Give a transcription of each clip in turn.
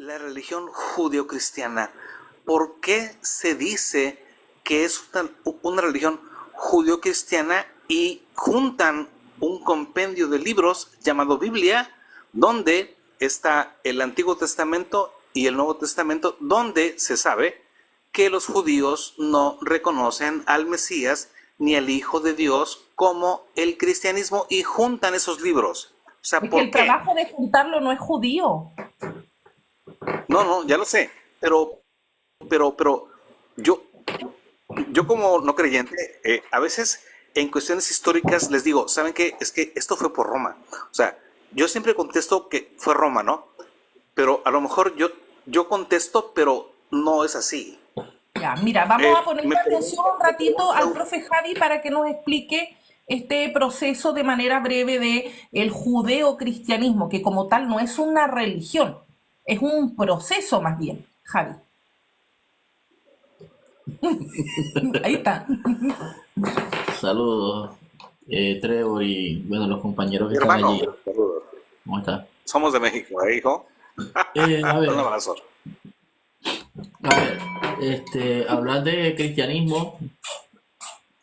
la religión judeocristiana? ¿Por qué se dice que es una religión judeocristiana y juntan un compendio de libros llamado Biblia, donde está el Antiguo Testamento y el Nuevo Testamento, donde se sabe que los judíos no reconocen al Mesías ni al Hijo de Dios como el cristianismo y juntan esos libros? O sea, Es que ¿por el qué? trabajo de juntarlo no es judío. No, no, ya lo sé, pero yo, yo como no creyente, a veces en cuestiones históricas les digo, ¿saben qué? Es que esto fue por Roma. O sea, yo siempre contesto que fue Roma, ¿no? Pero a lo mejor yo contesto, pero no es así. Ya, mira, vamos a ponerle Me atención pregunta, un me ratito pregunta al profe Javi para que nos explique este proceso de manera breve de el judeocristianismo, que como tal no es una religión, es un proceso más bien, Javi. Ahí está. Saludos, Trevor y bueno, los compañeros que mi están hermano, allí. ¿Cómo está? somos de México, ¿eh, hijo? A Un ver, abrazo. hablar de cristianismo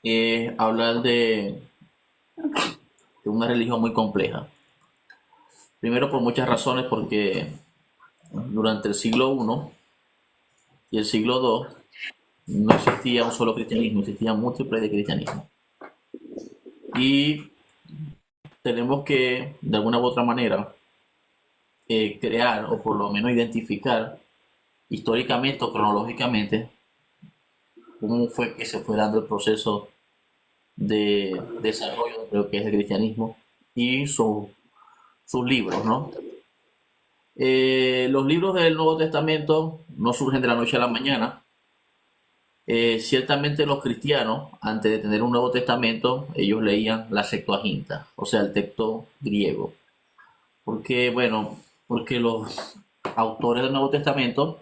es hablar de una religión muy compleja. Primero por muchas razones, porque durante el siglo I y el siglo II no existía un solo cristianismo, existían múltiples de cristianismo. Y tenemos que, de alguna u otra manera, crear o por lo menos identificar históricamente o cronológicamente cómo fue que se fue dando el proceso de desarrollo de lo que es el cristianismo y sus libros, ¿no? Los libros del Nuevo Testamento no surgen de la noche a la mañana. Ciertamente los cristianos, antes de tener un Nuevo Testamento, ellos leían la Septuaginta, o sea, el texto griego. Porque, bueno, porque los autores del Nuevo Testamento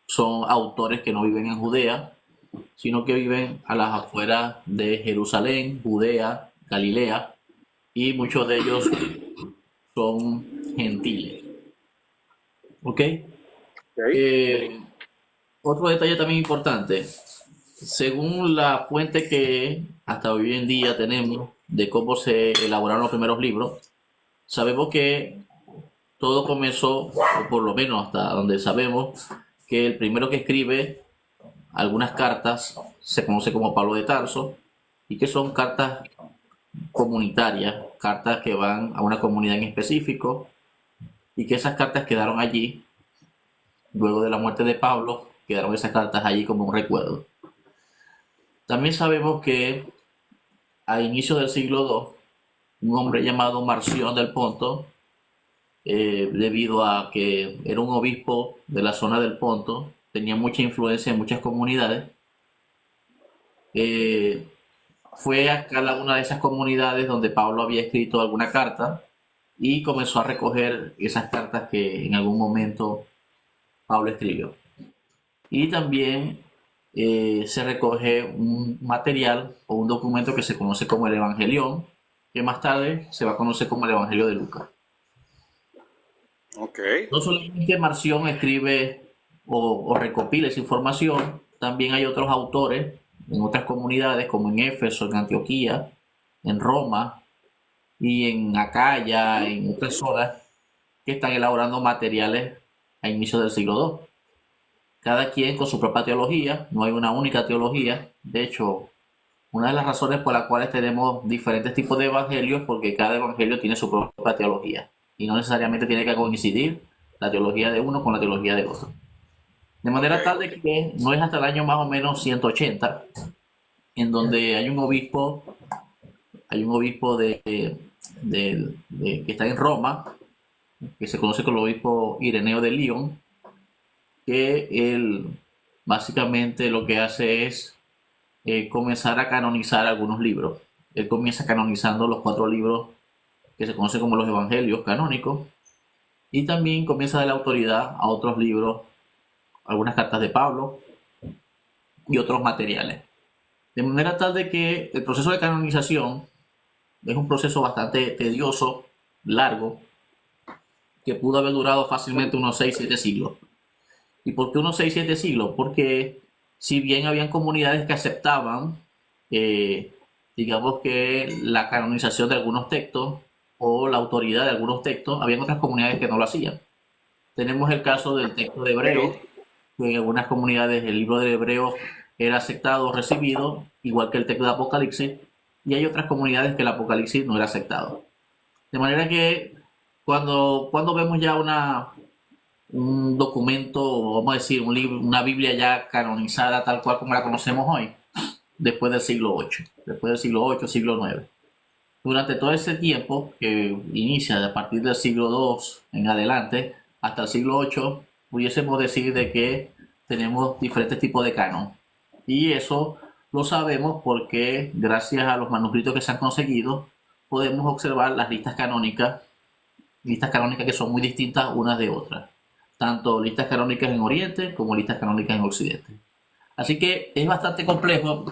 son autores que no viven en Judea, sino que viven a las afueras de Jerusalén, Judea, Galilea, y muchos de ellos son gentiles. ¿Ok? ¿Okay? Eh, Otro detalle también importante, según la fuente que hasta hoy en día tenemos de cómo se elaboraron los primeros libros, sabemos que todo comenzó, o por lo menos hasta donde sabemos, que el primero que escribe algunas cartas se conoce como Pablo de Tarso y que son cartas comunitarias, cartas que van a una comunidad en específico y que esas cartas quedaron allí. Luego de la muerte de Pablo, quedaron esas cartas allí como un recuerdo. También sabemos que a inicios del siglo II, un hombre llamado Marción del Ponto, debido a que era un obispo de la zona del Ponto, tenía mucha influencia en muchas comunidades, eh, fue a cada una de esas comunidades donde Pablo había escrito alguna carta y comenzó a recoger esas cartas que en algún momento Pablo escribió. Y también se recoge un material o un documento que se conoce como el Evangelión, que más tarde se va a conocer como el Evangelio de Lucas. Ok. No solamente Marción escribe o recopila esa información, también hay otros autores en otras comunidades como en Éfeso, en Antioquía, en Roma y en Acaya, en otras zonas que están elaborando materiales a inicios del siglo II. Cada quien con su propia teología, no hay una única teología. De hecho, una de las razones por las cuales tenemos diferentes tipos de evangelios es porque cada evangelio tiene su propia teología y no necesariamente tiene que coincidir la teología de uno con la teología de otro. De manera tal de que no es hasta el año más o menos 180 en donde hay un obispo que está en Roma, que se conoce como el obispo Ireneo de Lyon, que él básicamente lo que hace es comenzar a canonizar algunos libros. Él comienza canonizando los 4 libros que se conocen como los evangelios canónicos y también comienza a dar autoridad a otros libros, algunas cartas de Pablo y otros materiales. De manera tal de que el proceso de canonización es un proceso bastante tedioso, largo, que pudo haber durado fácilmente unos 6-7 siglos. ¿Y por qué unos 6-7 siglos? Porque si bien habían comunidades que aceptaban, digamos que la canonización de algunos textos o la autoridad de algunos textos, habían otras comunidades que no lo hacían. Tenemos el caso del texto de Hebreos, que en algunas comunidades el libro de Hebreos era aceptado o recibido, igual que el texto de Apocalipsis, y hay otras comunidades que el Apocalipsis no era aceptado. De manera que cuando vemos ya un documento, vamos a decir, un libro, una Biblia ya canonizada tal cual como la conocemos hoy, después del siglo VIII, siglo IX. Durante todo ese tiempo, que inicia a partir del siglo II en adelante, hasta el siglo VIII, pudiésemos decir de que tenemos diferentes tipos de canon. Y eso lo sabemos porque gracias a los manuscritos que se han conseguido, podemos observar las listas canónicas que son muy distintas unas de otras. Tanto listas canónicas en Oriente como listas canónicas en Occidente. Así que es bastante complejo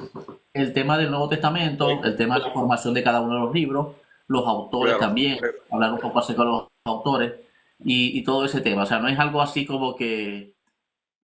el tema del Nuevo Testamento, el tema de la formación de cada uno de los libros, los autores también, hablar un poco acerca de los autores y todo ese tema. O sea, no es algo así como que